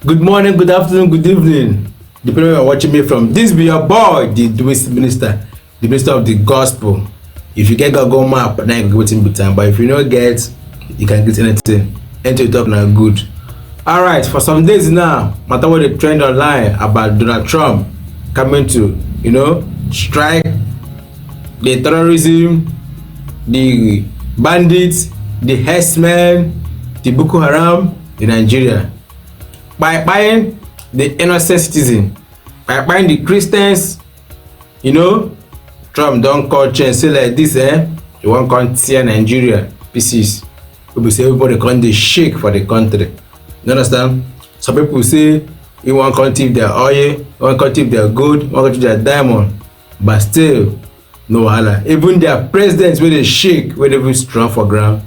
Good morning, good afternoon, good evening. Depending on watching me from. This be your boy, the minister of the gospel. If you get Google map, now you can go in time. But if you don't get, you can get anything. Enter talk now good. Alright, for some days now, matter what the trend online about Donald Trump coming to, strike the terrorism, the bandits, the herdsmen, the Boko Haram in Nigeria. By buying the innocent citizen, by buying the Christians, Trump don't call change say like this, you wan come tear Nigeria pieces. People say everybody come dey shake for the country. You understand? Some people say he wan come thief their oil, he wan come thief their gold, he wan come thief their diamond, but still no wahala. Even their presidents wey dey shake, wey dey even strong for ground,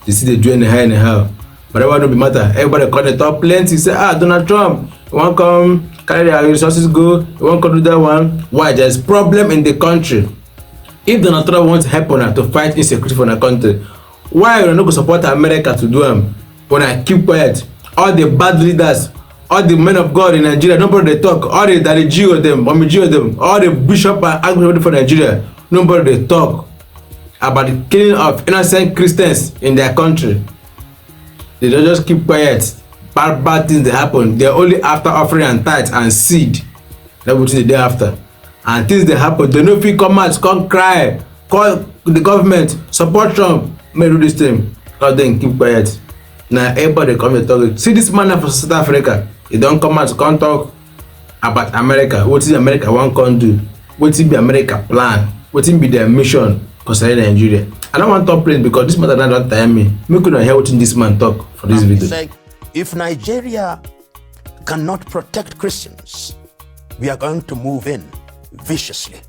they still dey do anyhow. But that one no be matter. Everybody come dey talk plenty say Donald Trump wan come carry their resources go, he wan come do that one. Why? There is problem in the country. If Donald Trump want help una to fight insecurity for the country, why una no go support America to do am? Una keep quiet. All the bad leaders, all the men of God in Nigeria, nobody dey talk. All the Daddy G of them, Mommy G of them, all the bishop and archbishop for Nigeria, nobody dey talk about the killing of innocent Christians in their country. They don't just keep quiet. Bad things dey happen. They're only after offering and tithes and seed. That's what they dey after. And things dey happen. They no fit come out, come cry, call the government, support Trump, make do this thing. Because then keep quiet. Now everybody come here talk. See this man for South Africa. He don't come out, come talk about America. What is America wan come do? What is be America plan? What is be their mission concerning Nigeria? I don't want to talk plain because this matter don't tire me. Make una hear wetin this man talk for this video. Like, if Nigeria cannot protect Christians, we are going to move in viciously,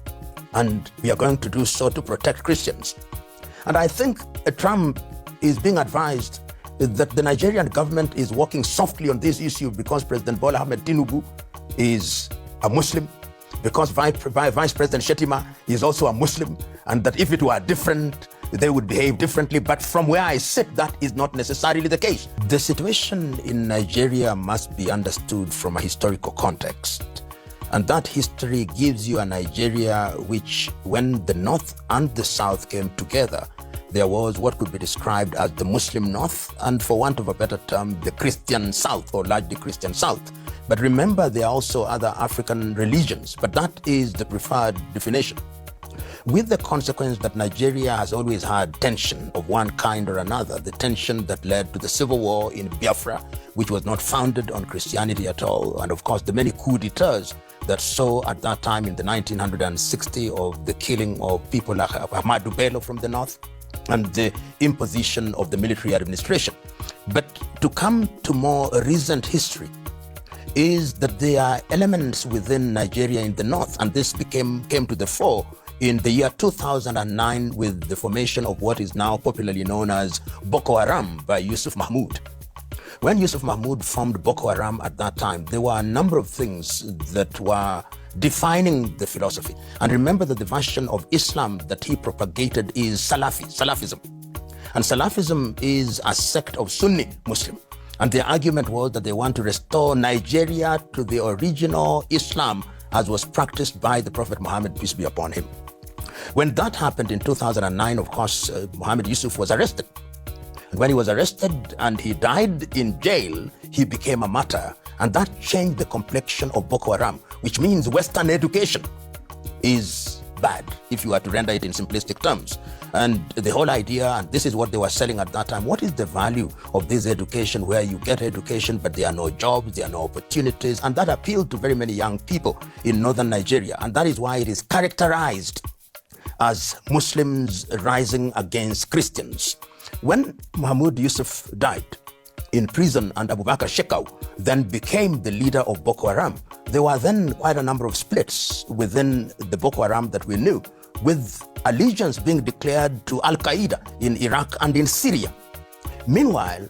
and we are going to do so to protect Christians. And I think Trump is being advised that the Nigerian government is working softly on this issue because President Bola Ahmed Tinubu is a Muslim, because Vice President Shetima is also a Muslim, and that if it were different, they would behave differently. But from where I sit, that is not necessarily the case. The situation in Nigeria must be understood from a historical context. And that history gives you a Nigeria which, when the North and the South came together, there was what could be described as the Muslim North, and for want of a better term, the Christian South, or largely Christian South. But remember, there are also other African religions, but that is the preferred definition. With the consequence that Nigeria has always had tension of one kind or another, the tension that led to the civil war in Biafra, which was not founded on Christianity at all, and of course the many coups d'etats that saw at that time in the 1960 of the killing of people like Ahmadu Bello from the north, and the imposition of the military administration. But to come to more recent history is that there are elements within Nigeria in the north, and this came to the fore in the year 2009 with the formation of what is now popularly known as Boko Haram by Yusuf Mahmoud. When Yusuf Mahmoud formed Boko Haram at that time, there were a number of things that were defining the philosophy. And remember that the version of Islam that he propagated is Salafism. And Salafism is a sect of Sunni Muslim. And their argument was that they want to restore Nigeria to the original Islam as was practiced by the Prophet Muhammad, peace be upon him. When that happened in 2009, of course, Muhammad Yusuf was arrested. And when he was arrested and he died in jail, he became a martyr. And that changed the complexion of Boko Haram, which means Western education is bad, if you are to render it in simplistic terms. And the whole idea, and this is what they were selling at that time, what is the value of this education where you get education but there are no jobs, there are no opportunities? And that appealed to very many young people in northern Nigeria. And that is why it is characterized as Muslims rising against Christians. When Mahmoud Yusuf died in prison and Abubakar Shekau then became the leader of Boko Haram, there were then quite a number of splits within the Boko Haram that we knew, with allegiance being declared to Al-Qaeda in Iraq and in Syria. Meanwhile,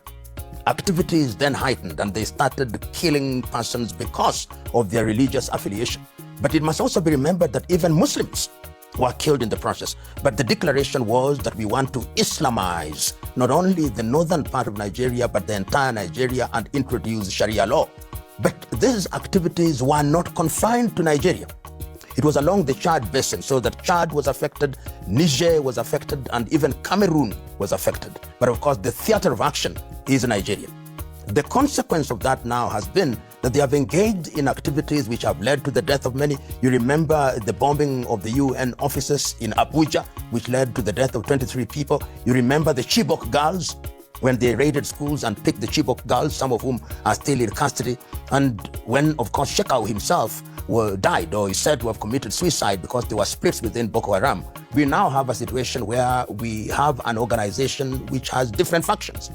activities then heightened and they started killing persons because of their religious affiliation. But it must also be remembered that even Muslims were killed in the process. But the declaration was that we want to Islamize not only the northern part of Nigeria, but the entire Nigeria and introduce Sharia law. But these activities were not confined to Nigeria. It was along the Chad basin, so that Chad was affected, Niger was affected, and even Cameroon was affected. But of course, the theater of action is Nigeria. The consequence of that now has been that they have engaged in activities which have led to the death of many. You remember the bombing of the UN offices in Abuja, which led to the death of 23 people. You remember the Chibok girls, when they raided schools and picked the Chibok girls, some of whom are still in custody. And when, of course, Shekau himself died, or is said to have committed suicide because there were splits within Boko Haram, we now have a situation where we have an organization which has different factions.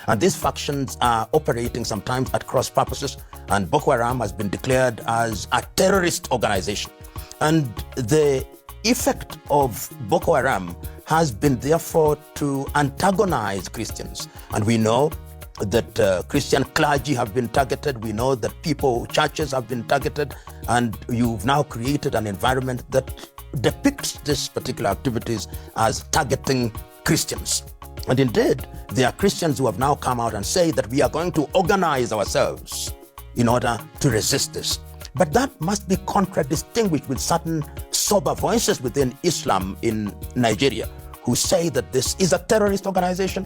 And these factions are operating sometimes at cross purposes, and Boko Haram has been declared as a terrorist organization. And the effect of Boko Haram has been therefore to antagonize Christians. And we know that Christian clergy have been targeted. We know that churches have been targeted, and you've now created an environment that depicts these particular activities as targeting Christians. And indeed, there are Christians who have now come out and say that we are going to organize ourselves in order to resist this. But that must be contradistinguished with certain sober voices within Islam in Nigeria who say that this is a terrorist organization,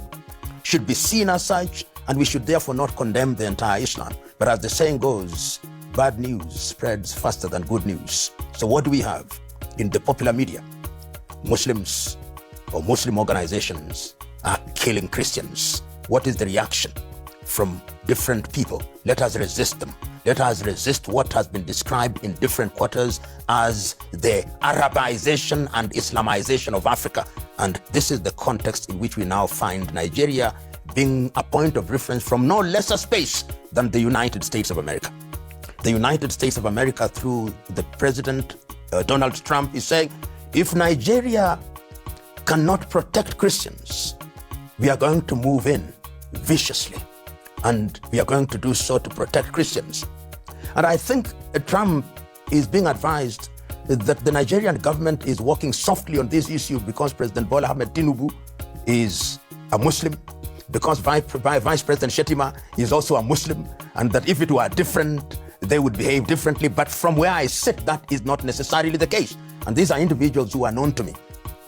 should be seen as such, and we should therefore not condemn the entire Islam. But as the saying goes, bad news spreads faster than good news. So what do we have in the popular media? Muslims or Muslim organizations are killing Christians. What is the reaction from different people? Let us resist them. Let us resist what has been described in different quarters as the Arabization and Islamization of Africa. And this is the context in which we now find Nigeria being a point of reference from no lesser space than the United States of America. The United States of America, through the President Donald Trump, is saying, if Nigeria cannot protect Christians, we are going to move in viciously, and we are going to do so to protect Christians. And I think Trump is being advised that the Nigerian government is working softly on this issue because President Bola Ahmed Tinubu is a Muslim, because Vice President Shetima is also a Muslim, and that if it were different, they would behave differently. But from where I sit, that is not necessarily the case. And these are individuals who are known to me.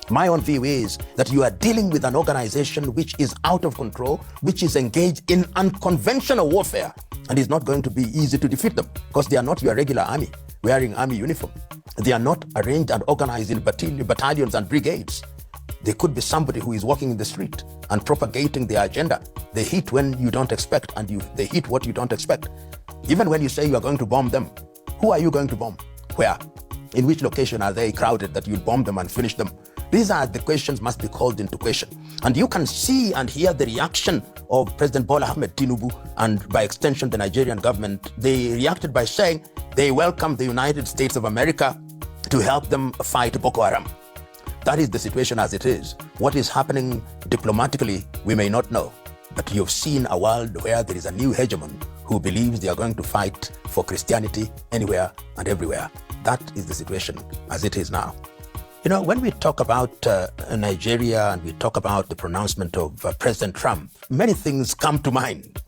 My own view is that you are dealing with an organization which is out of control, which is engaged in unconventional warfare, and it's not going to be easy to defeat them because they are not your regular army wearing army uniform. They are not arranged and organized in battalions and brigades. They could be somebody who is walking in the street and propagating their agenda. They hit when you don't expect, and they hit what you don't expect. Even when you say you are going to bomb them, who are you going to bomb? Where? In which location are they crowded that you'll bomb them and finish them? These are the questions must be called into question. And you can see and hear the reaction of President Bola Ahmed Tinubu, and by extension the Nigerian government. They reacted by saying they welcome the United States of America to help them fight Boko Haram. That is the situation as it is. What is happening diplomatically, we may not know. But you've seen a world where there is a new hegemon who believes they are going to fight for Christianity anywhere and everywhere. That is the situation as it is now. You know, when we talk about Nigeria and we talk about the pronouncement of President Trump, many things come to mind.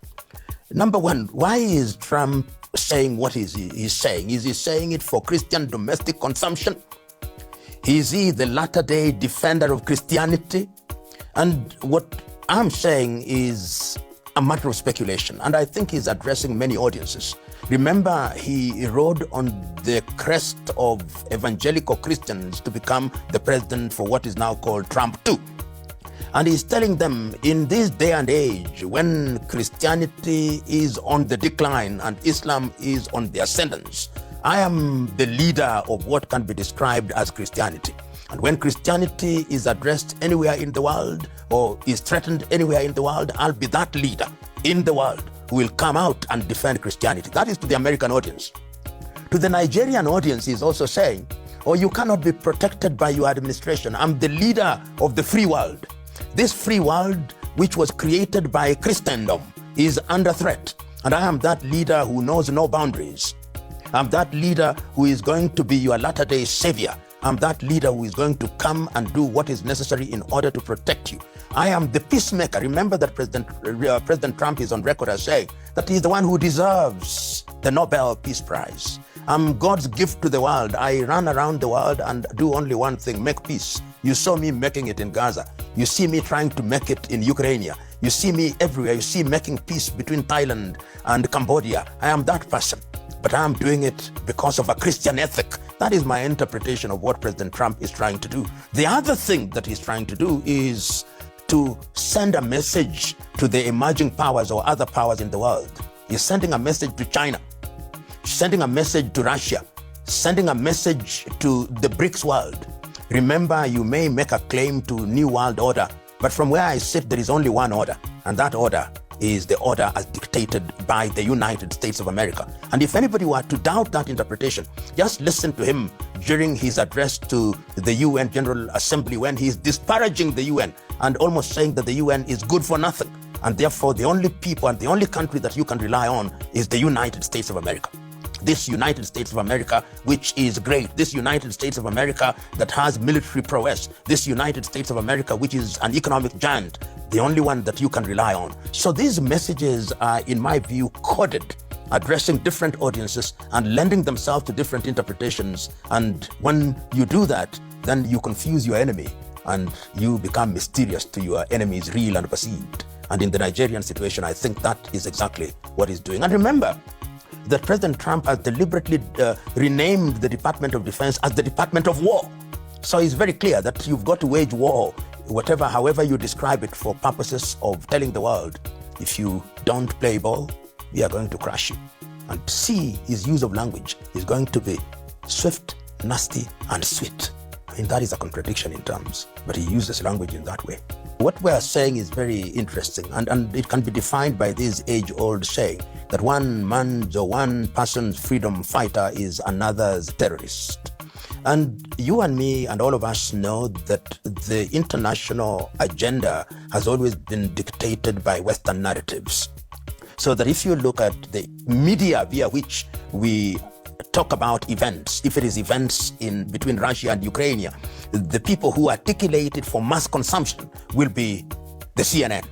Number one, why is Trump saying what he's saying? Is he saying it for Christian domestic consumption? Is he the latter-day defender of Christianity? And what I'm saying is a matter of speculation, and I think he's addressing many audiences. Remember, he rode on the crest of evangelical Christians to become the president for what is now called Trump 2. And he's telling them, in this day and age, when Christianity is on the decline and Islam is on the ascendance, I am the leader of what can be described as Christianity. And when Christianity is addressed anywhere in the world or is threatened anywhere in the world, I'll be that leader in the world who will come out and defend Christianity. That is to the American audience. To the Nigerian audience, he's also saying, oh, you cannot be protected by your administration. I'm the leader of the free world. This free world, which was created by Christendom, is under threat. And I am that leader who knows no boundaries. I'm that leader who is going to be your latter-day savior. I'm that leader who is going to come and do what is necessary in order to protect you. I am the peacemaker. Remember that President Trump is on record as saying that he's the one who deserves the Nobel Peace Prize. I'm God's gift to the world. I run around the world and do only one thing, make peace. You saw me making it in Gaza. You see me trying to make it in Ukraine. You see me everywhere. You see making peace between Thailand and Cambodia. I am that person, but I am doing it because of a Christian ethic. That is my interpretation of what President Trump is trying to do. The other thing that he's trying to do is to send a message to the emerging powers or other powers in the world. He's sending a message to China, sending a message to Russia, sending a message to the BRICS world. Remember, you may make a claim to New World Order, but from where I sit, there is only one order, and that order is the order as dictated by the United States of America. And if anybody were to doubt that interpretation, just listen to him during his address to the UN General Assembly when he is disparaging the UN and almost saying that the UN is good for nothing. And therefore, the only people and the only country that you can rely on is the United States of America. This United States of America, which is great. This United States of America that has military prowess. This United States of America, which is an economic giant. The only one that you can rely on. So these messages are, in my view, coded, addressing different audiences and lending themselves to different interpretations. And when you do that, then you confuse your enemy and you become mysterious to your enemies, real and perceived. And in the Nigerian situation, I think that is exactly what he's doing. And remember that President Trump has deliberately renamed the Department of Defense as the Department of War. So it's very clear that you've got to wage war, however you describe it, for purposes of telling the world, if you don't play ball, we are going to crush you. And see, his use of language is going to be swift, nasty, and sweet. I mean, that is a contradiction in terms, but he uses language in that way. What we are saying is very interesting, and it can be defined by this age-old saying that one man's or one person's freedom fighter is another's terrorist. And you and me and all of us know that the international agenda has always been dictated by Western narratives. So that if you look at the media via which we talk about events, if it is events in between Russia and Ukraine, the people who articulate it for mass consumption will be the CNN,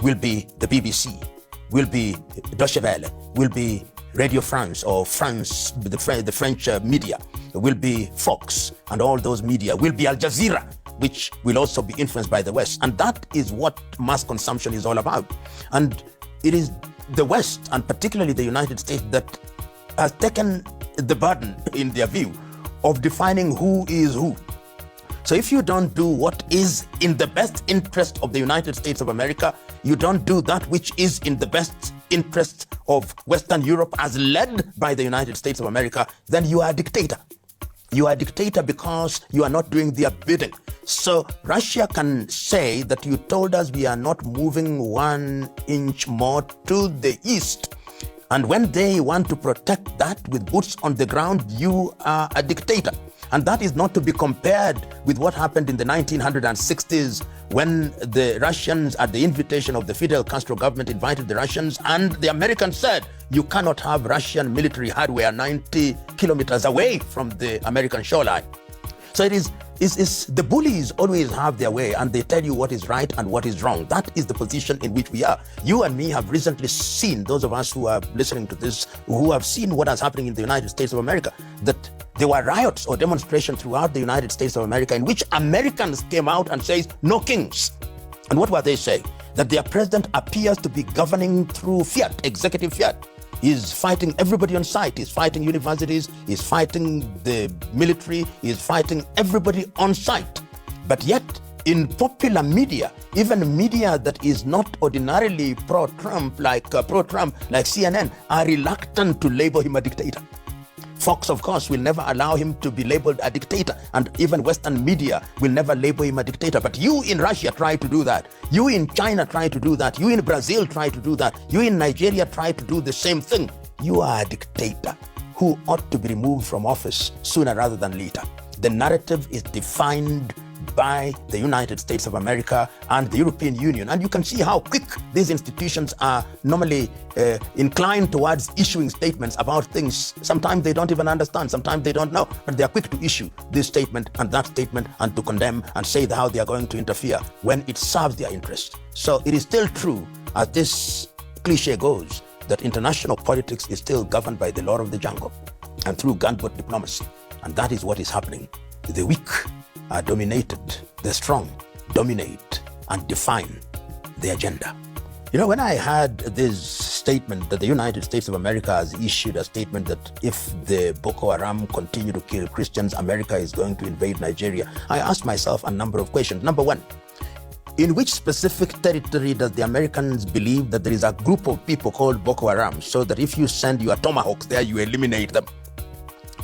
will be the BBC, will be Deutsche Welle, will be Radio France or France, the French media, will be Fox, and all those media, will be Al Jazeera, which will also be influenced by the West. And that is what mass consumption is all about. And it is the West, and particularly the United States, that has taken the burden, in their view, of defining who is who. So if you don't do what is in the best interest of the United States of America, you don't do that which is in the best interest of Western Europe as led by the United States of America, then you are a dictator. You are a dictator because you are not doing their bidding. So Russia can say that you told us we are not moving 1 inch more to the east. And when they want to protect that with boots on the ground, you are a dictator. And that is not to be compared with what happened in the 1960s when the Russians, at the invitation of the Fidel Castro government, invited the Russians, and the Americans said, you cannot have Russian military hardware 90 kilometers away from the American shoreline. So it is the bullies always have their way, and they tell you what is right and what is wrong. That is the position in which we are. You and me have recently seen, those of us who are listening to this, who have seen what is happening in the United States of America, that there were riots or demonstrations throughout the United States of America in which Americans came out and said, no kings. And what were they saying? That their president appears to be governing through fiat, executive fiat. He's fighting everybody on site. He's fighting universities. He's fighting the military. He's fighting everybody on site. But yet, in popular media, even media that is not ordinarily pro-Trump, like CNN, are reluctant to label him a dictator. Fox, of course, will never allow him to be labeled a dictator, and even Western media will never label him a dictator. But you in Russia try to do that. You in China try to do that. You in Brazil try to do that. You in Nigeria try to do the same thing. You are a dictator who ought to be removed from office sooner rather than later. The narrative is defined by the United States of America and the European Union. And you can see how quick these institutions are normally inclined towards issuing statements about things. Sometimes they don't even understand, sometimes they don't know, but they are quick to issue this statement and that statement and to condemn and say how they are going to interfere when it serves their interest. So it is still true, as this cliche goes, that international politics is still governed by the law of the jungle and through gunboat diplomacy. And that is what is happening. The weak are dominated, the strong dominate and define the agenda. You know, when I heard this statement that the United States of America has issued a statement that if the Boko Haram continue to kill Christians, America is going to invade Nigeria, I asked myself a number of questions. Number one, in which specific territory does the Americans believe that there is a group of people called Boko Haram, so that if you send your tomahawks there, you eliminate them?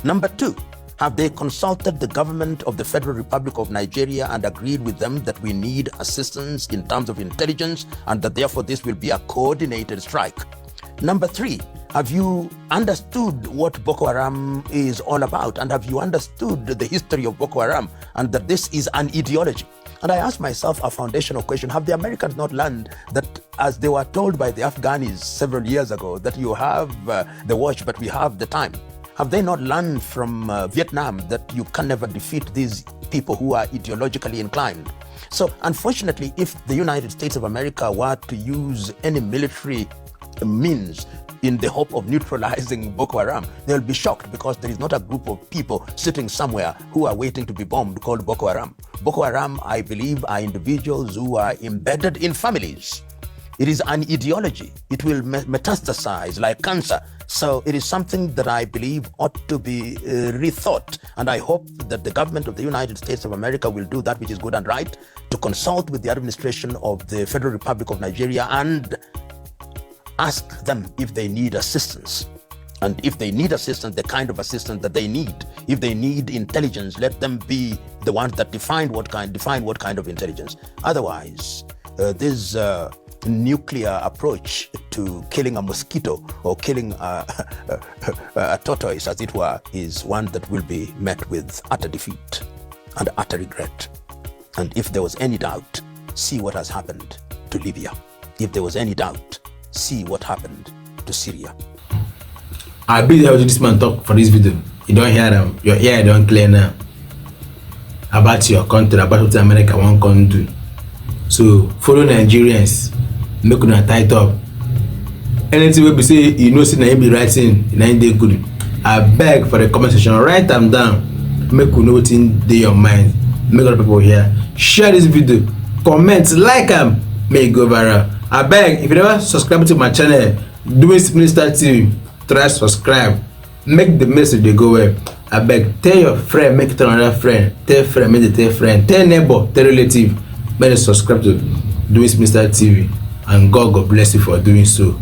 Number two, have they consulted the government of the Federal Republic of Nigeria and agreed with them that we need assistance in terms of intelligence and that therefore this will be a coordinated strike? Number three, have you understood what Boko Haram is all about, and have you understood the history of Boko Haram and that this is an ideology? And I asked myself a foundational question: have the Americans not learned that, as they were told by the Afghans several years ago, that you have the watch but we have the time? Have they not learned from Vietnam that you can never defeat these people who are ideologically inclined? So unfortunately, if the United States of America were to use any military means in the hope of neutralizing Boko Haram, they'll be shocked, because there is not a group of people sitting somewhere who are waiting to be bombed called Boko Haram. Boko Haram, I believe, are individuals who are embedded in families. It is an ideology. It will metastasize like cancer. So it is something that I believe ought to be rethought. And I hope that the government of the United States of America will do that which is good and right, to consult with the administration of the Federal Republic of Nigeria and ask them if they need assistance. And if they need assistance, the kind of assistance that they need. If they need intelligence, let them be the ones that define what kind of intelligence. Otherwise, this nuclear approach to killing a mosquito or killing a tortoise, as it were, is one that will be met with utter defeat and utter regret. And if there was any doubt, see what has happened to Libya. If there was any doubt, see what happened to Syria. I be there with this man talk for this video. You don't hear them. Your ear don't clear now. About your country, about what America won't come do. So follow Nigerians. Make una tight up. Anything we be say, you know, see na be writing, na dey good. I beg for the comment section, write them down. Make you know what's in your mind. Make other people here. Share this video, comment, like them, make it go viral. I beg, if you never subscribe to my channel, Doing Minister TV, try subscribe. Make the message they go well. I beg, tell your friend, make it another friend. Tell friend, make it tell friend. Tell neighbor, tell relative. Make them subscribe to Doing Minister TV. And God bless you for doing so.